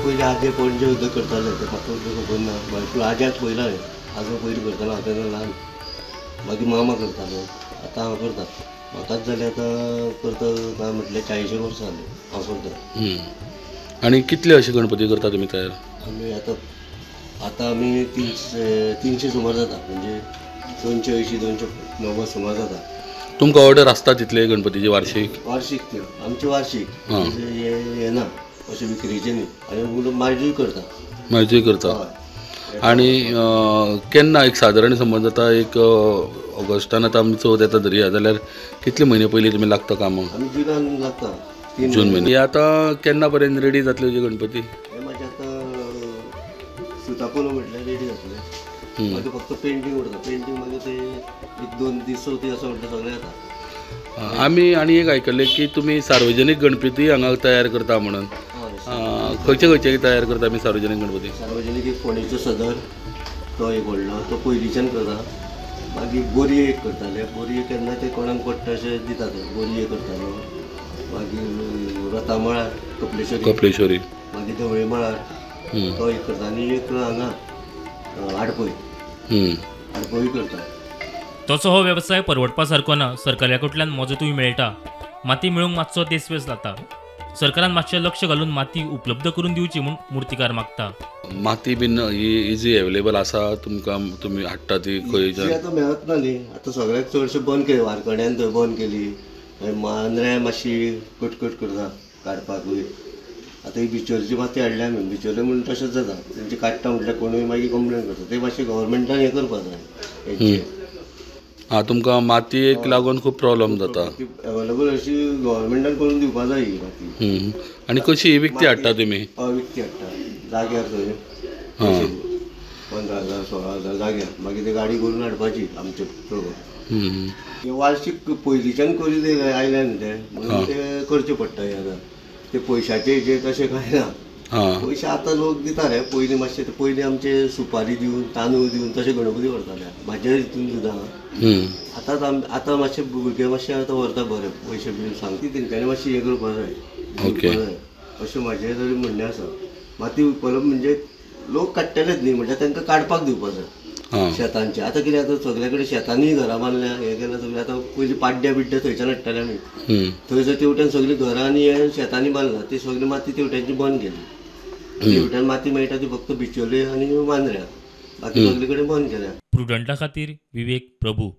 पयलीं आजे पणजे उदक करताले ते म्हाका खबर ना पूण आज्याक पयला हांवें आजो पयलीं करतालो हांव तेन्ना ल्हान मागीर मामा करतालो आतां हांव करता म्हाकाच जालें आतां करता काय म्हटल्यार 40 वर्सां जालीं हांव करता। आनी कितले अशे गणपती करता तुमी तयार? आमी आतां आमी 300 सुमार जाता म्हणजे 280 290 सुमार जाता। तुमकां ऑर्डर आसता तितले गणपतीची वार्षिक? वार्षिक त्यो आमची वार्षिक हे ना अशें विक्रेचें न्ही आनी उलट माजूय करता। माजूय करता आनी केन्ना एक सादारण समज जाता एक ऑगस्टान आतां आमी चवथ येता धरया जाल्यार कितले म्हयने पयलीं तुमी लागता कामां? आमी जुनान लागता जून म्हयने। आतां केन्ना पर्यंत रेडी जातले तुजे गणपती? हे म्हाजे आतां सुतापोलो म्हटल्यार रेडी जातले मागीर फक्त पेंटींग उरता पेंटींग मागीर ते 1-2 दीस चवथी असो म्हटल्यार सगळें जाता। आमी आनी एक आयकल्लें की तुमी सार्वजनीक गणपती हांगा तयार करता म्हणून खंयचे खंयचे तयार करता आमी सार्वजनीक गणपती? सार्वजनीक एक फोंडेचो सदर तो एक व्हडलो तो पयलींच्यान करता मागीर बोरये एक करताले बोरये केन्ना ते कोणाक पडटा अशें दिता ते बोरये करतालो मागीर रथा मळार कपलेश्वरी मागीर धवळे मळार तो एक करता आनी एक हांगा आडपय करता। तसो हो वेवसाय परवडपा सारको ना सरकारा कडल्यान मजतूय मेळटा माती मेळूंक मातसो देस्पेस जाता सरकारान मातशें लक्ष घालून माती उपलब्ध करून दिवची म्हूण मूर्तीकार मागता। माती बीन ही इजी अवेलेबल आसा तुमकां तुमी हाडटा ती खंय? आतां मेळत ना न्ही आतां सगळ्याक चडशें बंद केली वारकड्यान थंय बंद केली मांद्र्या मातशी कटकट करता काडपाकूय आतां ही बिचोलची माती हाडल्या आमी बिचोले म्हणून तशेंच जाता तेंचे काडटा म्हटल्यार कोणूय मागीर कंप्लेन करता ते मातशें गव्हर्मेंटान हें करपा जाय हेंचें। तुमकां मातयेक लागून खूब प्रॉब्लेम जाता अवेलेबल अशी गव्हर्मेंटान करून दिवपा जाय ही माती। आनी कशी विकती हाडटा तुमी? विकती हाडटा जाग्यार थंय 15,000 16,000 जाग्यार मागीर ती गाडी करून हाडपाची आमचे बरोबर। वार्षिक पयलींच्यान करीत आयल्या न्ही ते म्हणून ते करचे पडटा हे आतां ते पयशाचे हेजे तशें कांय ना पयशे आतां लोक दिता रे पयलीं मातशे पयलीं आमचे सुपारी दिवन तांदूळ दिवन तशें गणपती व्हरताले म्हाज्या हितून सुद्दां आतां मातशे भुरगे मातशे आतां व्हरता बरें पयशे बी सांगता तेंच्यांनी मातशें हें करपा जाय अशें म्हाजें तरी म्हणणें आसा। माती विकप म्हणजे लोक काडटलेच न्ही म्हणल्यार तांकां काडपाक दिवपा जाय शेतांचे आतां कितें आतां सगळे कडेन शेतांनी घरां बांदल्या हें केलां सगळें आतां पयलीं पाड्ड्या बिड्ड्या थंयच्यान हाडटाले आमी थंयसर तेवट्यान सगळीं घरां आनी हे शेतांनी बांदलां ती सगळी माती तेवट्यांची बंद केली तेवट्यान माती मेळटा ती फक्त बिचोले आनी मांद्र्या बाकी सगळे कडेन बंद केल्या। प्रुडंटा खातीर विवेक प्रभू।